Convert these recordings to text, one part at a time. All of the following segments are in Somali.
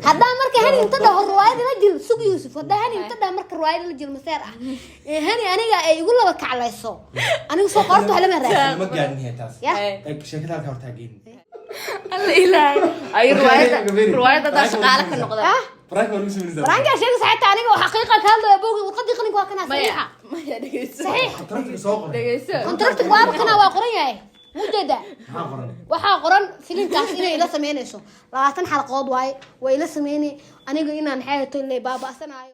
هذا مركه هني انت ده الرواية لجل سوق يوسف هذا هني انت ده مركه الرواية لجل مسار هني أنا يقول لك على الصو أنا وصو قرطه هلا مرة ما قاعد نهاية تاس يا شكلها كورتاجين الله أي رواية ده شغالة النقطة فرانك ورقص من زمان فرانك عشان ساعتها أنا وحقيقة كان أبوي وقد يخليك وكنا صحيحة صحيح كنتركت قوام كنا واقرية مو جدا waxaa qoran filimkaas inay ila sameynayso 20 xalaqood way ila sameynay aniga inaan xayaato ilaa baabasanayo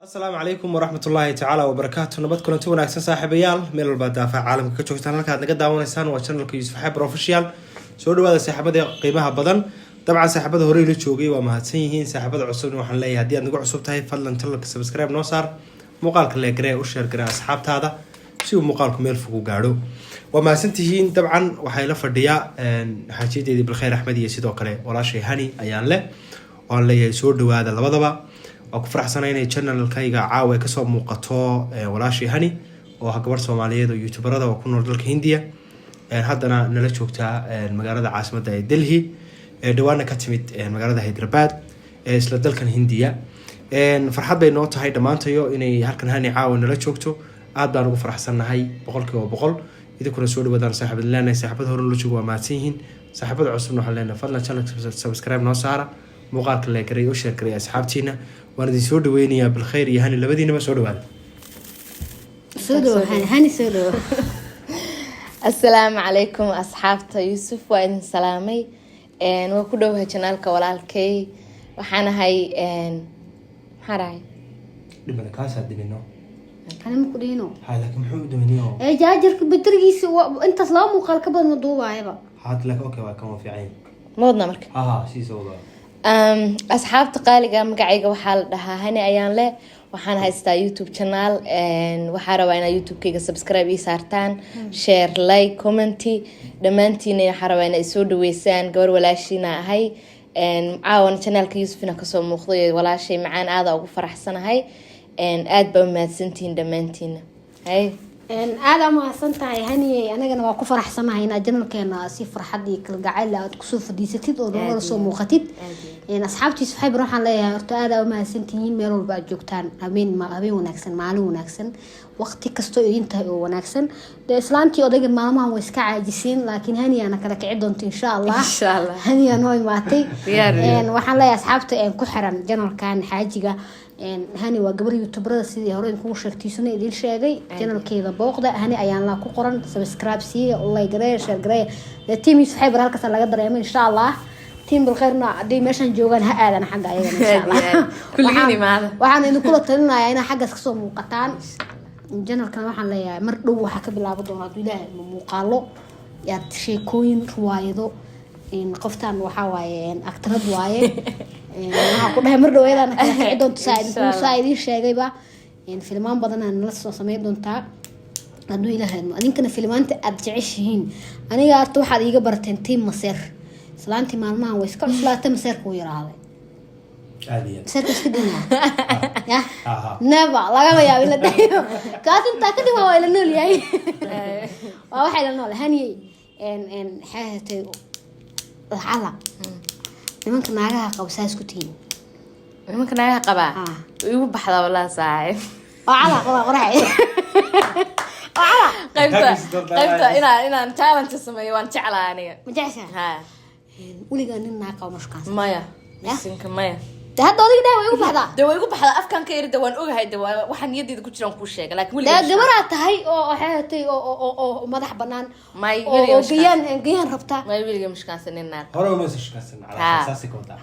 السلام عليكم ورحمة الله تعالى وبركاته نبات كلنا تونا أحسن صاحب يال ميل البدافع عالم كتشوف تنالك هذا قد دعونا إنسان وشانل كيوسف حب بروفيشيال سؤال هذا سحبة قيمها بدن طبعا سحبة هوري لتشوقي وما هتسيهين سحبة عصبني وحن لي هدي نقول عصبت هاي فضلا نتلك سبسكرايب نوصار مقالك اللي قرأ وشير قرأ أصحاب هذا سووا مقالكم يلفقوا قاعدوا وما سنتهين طبعا وحيلا فرديا حاجيتي دي بالخير أحمد يسيدو كله ولا شيء هني أيان له وأن لي سود هذا لبضبا وأكو فرح سنة إني channel كايجا عاوي كسب مقطع ولا شيء هني وهكبر سومالية ويوتيوبر هذا وكون ردلك هندية هذا أنا نلش وقتها المجال عاصمة دلهي دوانا كتمت المجال هيدرباد سلدل كان هندية فرحت بين نقطة هاي دمانتيو إني هالكن هني عاون نلش وقته عاد أنا فرح سنة هاي بقولك وبقول إذا كنا سؤال بدنا صاحب لنا صاحبته هو اللي شو ما تيهين صاحبته عصرنا حلنا فضلا channel سبسكرايب نوصارة مقالك اللي كريه وشير كريه أصحابتنا وأنا سود ويني بالخير يهني لبدينا ما سود هذا سودو هني سودو السلام عليكم أصحاب يوسف وإن سلامي وكله channelك walaalkay waxaan ahay maxay لما كاس هذا منه أنا مقدينه هذا كم حمد منيه إيه جاجرك بترجيس وأنت سلام وقالك بدنا ضوء عيبة هات لك أوكي وكم في عين مودنا مرك شيء سوى أصحاب قالقة مقعيقة وحال لها هني أيان له waxaan haystaa YouTube channel waxaan rabaa inaad YouTube-kayga subscribe ii saartaan share like comment dhamaantiin waxaan rabaa inaad soo dhaweysaan gabar walaashiina ahay caawan channelka Yusufina ka soo muuqday walaashay macaan aad ugu faraxsanahay aad baa mahadsantiin dhamaantiin hay aad ma santahay hani anagana waa ku faraxsanahay in channelkeena si farxad iyo kalgacayl aad ku soo fadhiisatid oo dad soo muuqatid asxaabtiis waxay waxaan leeyahay horta aad ma santihiin meel walba aad joogtaan habeen wanaagsan maalin wanaagsan waqti kasto idinta oo wanaagsan islaantii odayga maalmahan way iska caajiseen laakiin hani ana kala kici doonto insha Allah hani ana way maatay waxaan leeyahay asxaabta ku xiran channelkan xaajiga هني وقبل يوتيوبر سيدي هورين كل شركتيسون يدين شيء channel كذا بوقده هني أيان لا كقرن سبسكرايب سي الله يقرأ شير قرأ التيم يسحب برهالك سلا قدر يعمل إن شاء الله تيم بالخيرنا دي مشان جوجان هذا أنا حاجة أيضا إن شاء الله كليني معنا وعن إنه كل طلنا يعني حاجة سكسوم مقطعان channel كان واحد ليه مرضو وحكي بالعبد وهذا مقالو يعني شيء كوين روايدو إن قفتان وحواي إن أكتر رواية waxaa ku dhahay mar dhaweed aan kala kici doonto saaidin sheegayba filmaan badan aan la soo sameyn doontaa haduu ilaahay adinkana filmaanta aad jeceshihiin aniga arto waxaad iiga barteen tiim maseer islaantii maalmahan way iska cuslaatay maseerka uu yaraaday caadiyan maseerka iska dinaa ya never lagama yaabin la dayo kaas intaa kadib waa ila nool yahay waa waxay la nool haniyey xahatay lacala nimanka naagaha qaba saas ku tiin nimanka naagaha qaba igu baxda walaa saaxiib ala qaba qoraxay qaybta inaan challenge sameeyo waan jeclaa aniga ma jeceshaa ha weliga nin naag qaba mashkaas maya sinka maya hadda adiga dhaw way ugu baxdaa afkan ka yiri waan ogahay waxaan niyadeyda ku jiraan ku sheegay laakiin weliga gabar tahay oo xaatay oo madax banaan may oo giyaan rabta may weliga mashkaansan naag hore ma shaqaysan ala asaasi kooda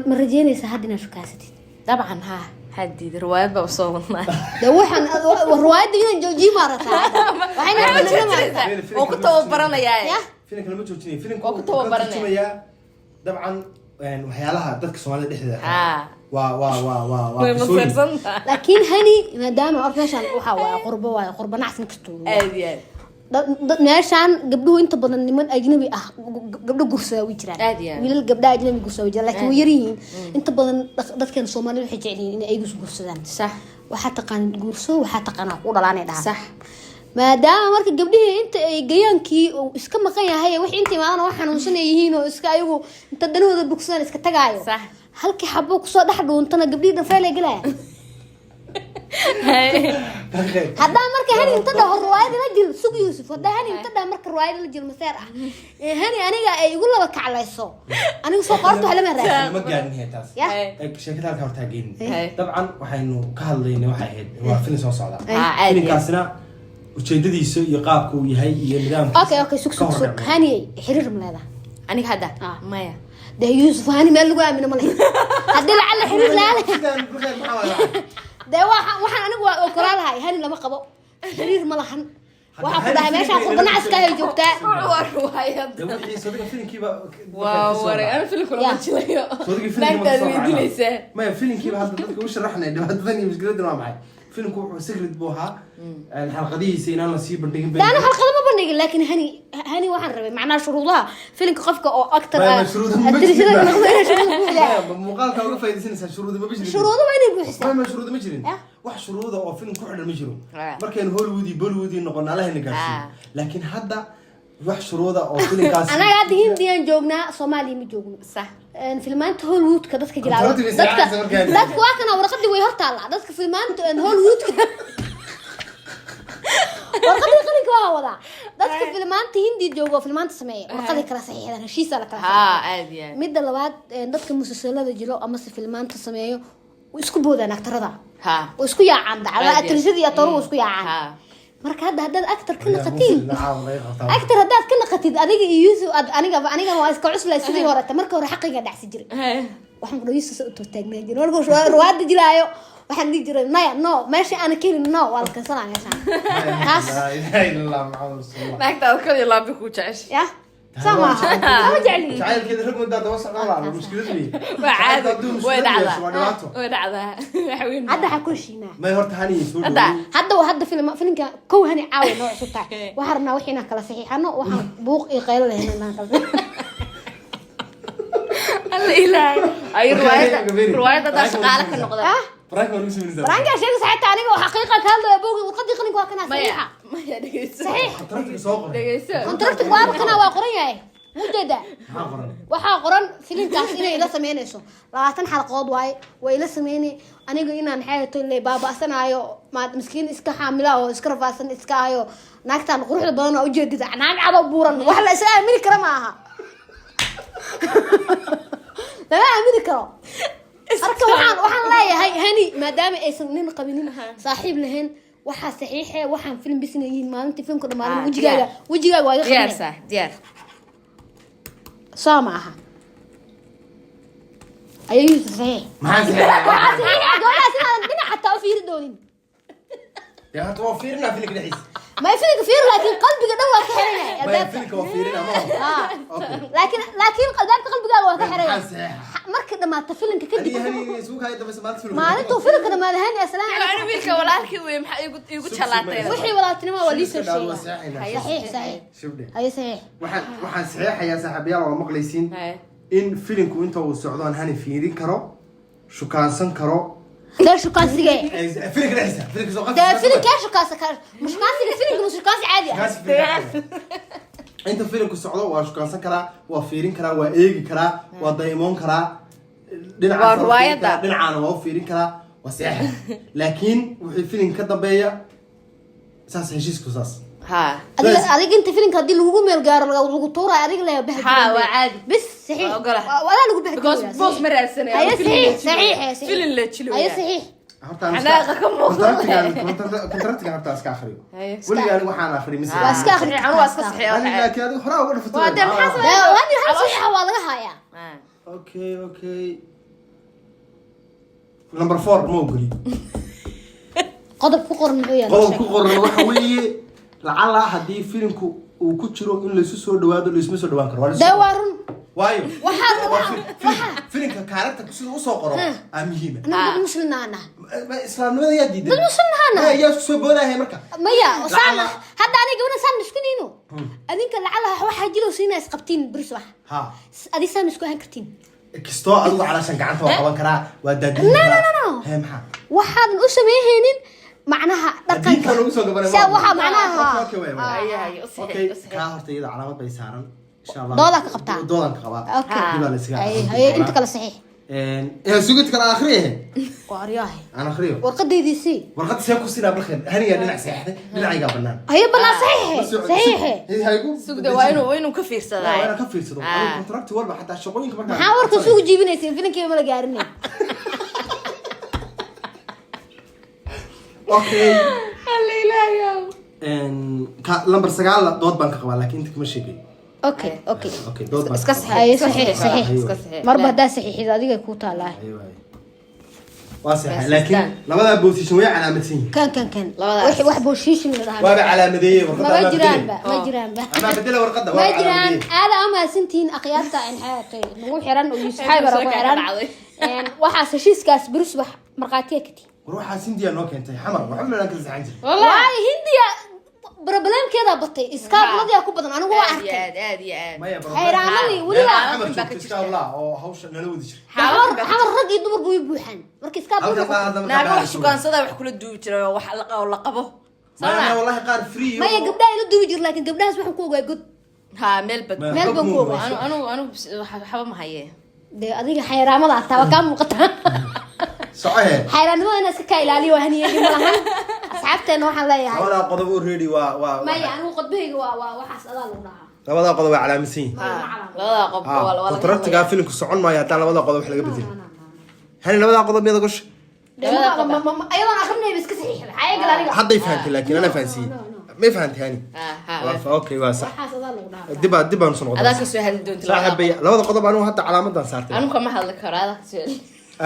ma rajeynaysa hadda inaad shaqaysatid dabcan ha حديد رواية بوصلنا دوحن رواية دينا جوجي مارتا وحين وكنت وبرنا يا فيلم كلمة جوجي فيلم كنت وبرنا طبعا يعني وحيالها دتك سوالف دحدة لكن هني ما دام أرفعشان وحوا قربة نحسن كستو meeshaan gabdhuhu inta badan niman ajnabi ah gabdho gursaa way jiraan wiilal gabdha ajnabi gursaa way jiraan laakiin way yariin inta badan dadkan Soomaaliyeed waxay jecel yihiin in ay gursadaan sax waxa taqaan gurso waxa taqaan ku dhalaanay dhaha sax maadaama marka gabdhihii inta ay gayaankii uu iska maqan yahay wixii inta imaadana wax xanuunsanayeen oo iska ayagu inta danahooda bugsan iska tagaayo halkii xabo ku soo dhax dhuuntana gabdhii dhafay la galay hadda marka hani inta dhaho riwaayad la jil sug Yuusuf hadda hani inta dhaho marka riwaayad la jil maseer ah hani aniga ay igu laba kaclayso aniga soo qorto waxa lama raadin ma gaadhin taas sheekada halka horta geyn dabcan waxaynu ka hadlaynay waxa ahayd waa film soo socda filmkaasina ujeedadiisa iyo qaabka uu yahay iyo nidaamkiisa okay sug hani xiriir maleeda aniga hadda maya ده يوسف هاني مال لقوا من ملك هدي لعل حرير لا ده waxaan anigu waa oo koraal hay hani lama qabo xiriir ma lahan waxa ku dhahay meesha ku ganacsiga ay joogtaa waa ruwaayad wixii soo filimkiiba waa waray ana filimka loo jilayo naagtaad weydiinaysaa ma filimkiiba hadda dadka u sharaxnay dhibaatadan iyo mushkiladdan waa maxay filimku wuxuu secret buu ahaa xalqadihiisa inaan la sii bandhigin baa ana xalqada ma bandhigin laakiin hani waxaan rabay macnaa shuruudaha filimka qofka oo actor ah adrisada muuqaalka uga faa'iideysanaysaa shuruudo ma jirin shuruudo ma inay buuxisay ma shuruudo ma jirin wax shuruudo oo film ku xidhan ma jiro markaynu Hollywood iyo Bollywood noqon Allahna gaarsiin laakiin hadda wax shuruuda oo filimkaas anaga hadda Hindiyan joognaa Soomaaliya ma joogno sax filmaanta Hollywood ka dadka jilaa dadka waa kana warqadii way hortaala dadka filmaanta Hollywood warqadii qalinka waa wada dadka filmaanta Hindi joogo filmaanta sameeyo warqadii kala saxiixdan heshiis la kala aadiya midda labaad dadka musalsalada jilo ama si filmaanta sameeyo isku boodaan aktarada oo isku yaacaan dacwada atrisada iyo toro isku yaacaan marka hadda actor ka naqatiin actor hadda ka naqatid adiga iyo Yuusuf aniga waa iska cuslay sidii hore marka hore xaqiga dhacsi jiray waxaan ku Yuusuf u taagnaa jiray marka ruwaad jilaayo waxaan dhigi jiray no meesha aan keenin no waa la kansanaa meesha taas naagta kaliya laabi ku jeceshay ya sama ama jeceli jacayl kida rag muddo daba socdaa mushkiladii waa caadi way dhacdaa hadda ha ku shiina ma horta hani soo dhaw hadda filimka kow hani caawi nooc sutaa waxarna wixina kala saxiixano waxaan buuq iyo qayl leeyahay kala alla ilaahay ay riwaayada da shaqaale ka noqda فرانك ما نسمي نزل فرانك شيء صحيح تاني وحقيقة كهذا أبوه وقد يخليك واقنا صحيحة ما يا دقيقة صحيح كونتراكتك سوق كونتراكتك واقنا واقرية مو جدا وحا قرن فيلم كاسينة إلى سميني سو لغاية حلقات واي وإلى سميني أنا قلنا نحيي اللي بابا أصلا أيو ما مسكين إسكا حاملة أو إسكا رفاسن إسكا أيو ناكتا نقروح لبانا وجدد ناك عبا بورا وحلا إسلا أميني كرماها لا أميني كرم أركب وحن لا هاي هني ما دام إيسنين قبلين صاحب لهن وحا صحيحة وحن فيلم بسنين ما أنت فيلم كده ما وجيجا وايد ديار صح ديار سامعها أيوة صحيح ما صحيح صحيح قولها سنة بنا حتى أفير دونين يا توفيرنا فيلك دحيس ما يفيلك فير لكن قلبي قد هو كحرينه ما يفيلك وفيرنا لكن قلبي قد هو كحرينه marka dhamaata filimka kadib hani suuqa ay daba samaad filim maalinta filimka dhamaada hani aslaan ana wiilka walaalkii way maxay igu jalaatay wixii walaaltinimo waa liisoo sheegay صحيح shubde ay صحيح waxaan saxiixayaa saaxiibayaal oo maqlaysiin in filimku inta uu socdaan hani fiirin karo shukaansan karo ده شو كان سجى فيلم رئيسة فيلم سوق ده فيلم كاش كاس مش كاس فيلم مش كاس عادي انت فيلم كسعودة واشكانسان كرا وفيرين كرا وايجي كرا ودايمون كرا دينعانا وفيرين كرا وسياحة لكن وحي فيلم كدبية ساس هشيسكو ساس ها adiga inta filimka hadii lagu meel gaaro lagu tuuro adiga la bixi ha waa caadi bis saxiix wala lagu bixi because boss ma raadsanay saxiix filim la jilo ay saxiix xanaaqa ka muuqdo كونتراكتك هبطا اسكا اخري ولي انا waxaan akhri mis iska akhri anu waa iska saxiix laakiin adiga hore uga dhaftay waa dam xasan wani hal saxiix waa laga hayaa number 4 mo guli qodob ku qoran weeyaan qodob ku qoran waxa weeye lacala hadii filimku uu ku jiro in la isu soo dhawaado la isma soo dhawaan karo dawarun waayo waxa filimka kaaragta sida uu soo qoro muhiim ah muslimana islaamnimada yaa diiday muslimana yaa soo boodahay marka maya saama hadda aniga wana san iskunino adinka lacala waxa jiro siina isqabtiin birs wax ha adi san isku han kartiin kisto adigu calaashan gacanta waa qaban karaa waa daadin no hay maxaa waxaan u sameeyeen معناها دقنك كانوا سو غبن سا waxa macnaha اوكي ka horta iyada calaamad bay saaran insha Allah dooda ka qabtaa doodan ka qabaa okay dibal iska ay inta kala saxiix sugid kala akhriye waaryahay ana akhriyo warqadeydisi warqad see ku sina balkeen haniga dhinac saxday dhinacayga banaan ay bala saxiix saxiix haygu sugda waa inuu ka fiirsadaa waa ka fiirsado contract walba xataa shaqooyinka markaa maxaa warka suuq jiibinaysan filinkeeda ma la gaarinay okay alla ilaahay ka number 9 dood baan ka qabaa laakiin inta kama sheegay okay okay okay dood baan iska saxiix saxiix iska saxiix marba daa saxiixid adiga ku taalaa waa saxiix laakiin labada position way calaamadsan kan wax booshiishin la dhahaa waa calaamadeeyay warqada ma jiraan ama bedela warqada ma jiraan aada ama santiin akhyaarta in xayaatay nagu xiran oo saxaabara ku xiran waxa heshiiskaas burus wax marqaatiya ka tii ruuxa Hindiya noo keentay xamar waxa la kala saxan jiray wallahi Hindiya problemkeeda batay iskaadlada ku badan anigu waa arkay aad xayraamadi waliba iska Allah oo hawsha nala wadi jiray xamar rag iyo dumar buu buuxan marka iskaadlada naaga wax sugaansada wax kula duubi jiray wax la qabo ma wallahi qaar free ma ya gabdhaha ila duubi jir laakiin gabdhahaas waxaan ku ogaa god ha meel bad ku ogaa anu waxba ma haye de adiga xayraamada taa ka muuqata صحيح حيرانimo inaa iska ka ilaaliyo haniyadii malahan asxaabteena waxaan leeyahay labada qodob oo ready waa ma yaanu qodbeyga waa waxaas adaa lagu dhahaa labada qodob waa calaamisiin labada qodob wala contractiga filmku socon maayo hadaa labada qodob wax laga bedel hani labada qodob miyada gosh ayadoo aqrinay iska saxiixay ayaga aniga hadday fahamtay laakiin ana fahansiin ma fahamtay hani okay waa sax waxaas adaa lagu dhahaa dib aan soo noqday adaa ka soo hadli doonto saaxiibay labada qodob anu hadda calaamadan saartay anu kama hadli karo adaa ka soo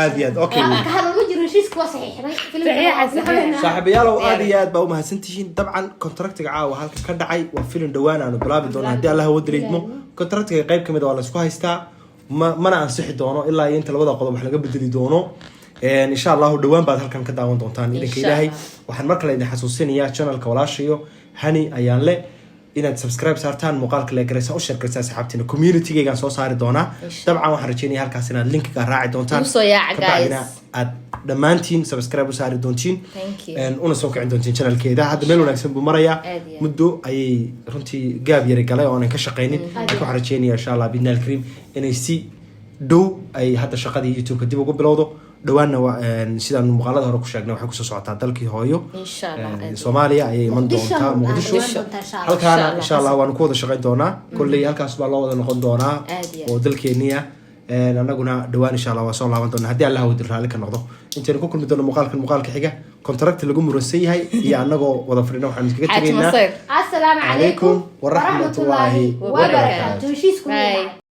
aad iyo aad okay ka hadal ma jiro heshiiska waa saxiixnay saaxiibayaal aad iyo aad baa u mahadsantihiin dabcan contractiga caawa halka ka dhacay waa filim dhawaan aanu bilaabi doono haddii Allah wadaleedmo contractiga qayb kamid waa la isku haystaa mana ansixi doono ilaa inta labada qodob wax laga bedeli doono insha Allah dhawaan baad halkan ka daawan doontaan idinka Ilaahay waxaan markale idin xasuusinayaa channelka walaashayo hani ayaan le inaad subscribe saartaan muuqaalka la garaysa u sheerkaysa asxaabtina community-gayga soo saari doona dabcan waxaan rajeynayaa halkaas inaad link-ga raaci doontaan soo yaaca guys aad dhamaantiin subscribe u saari doontiin una soo kicin doontiin channelkeeda hadda meel wanaagsan buu marayaa muddo ayay runtii gaab yari galay oo aan ka shaqeynin waxaan rajeynayaa insha Allah bidnaal kareem inay si dhow ay hadda shaqadii YouTube-ka dib ugu bilowdo dhawaana sidaan muuqaalada hore ku sheegnay waxay ku soo socotaa dalkii hooyo insha Allah Soomaaliya ayay iman doontaa Muqdisho halkaana insha Allah waan ku wada shaqeyn doonaa kulli halkaas baa loo wada noqon doonaa oo dalkeeniya anaguna dhawaan insha Allah waa soo laaban doonaa haddii Allah uu raali ka noqdo intaan ku kulmi doono muuqaalka xiga contract lagu muransan yahay iyo anagoo wada fadhino waxaan iskaga tageynaa assalaamu calaykum wa rahmatullaahi wa barakaatuh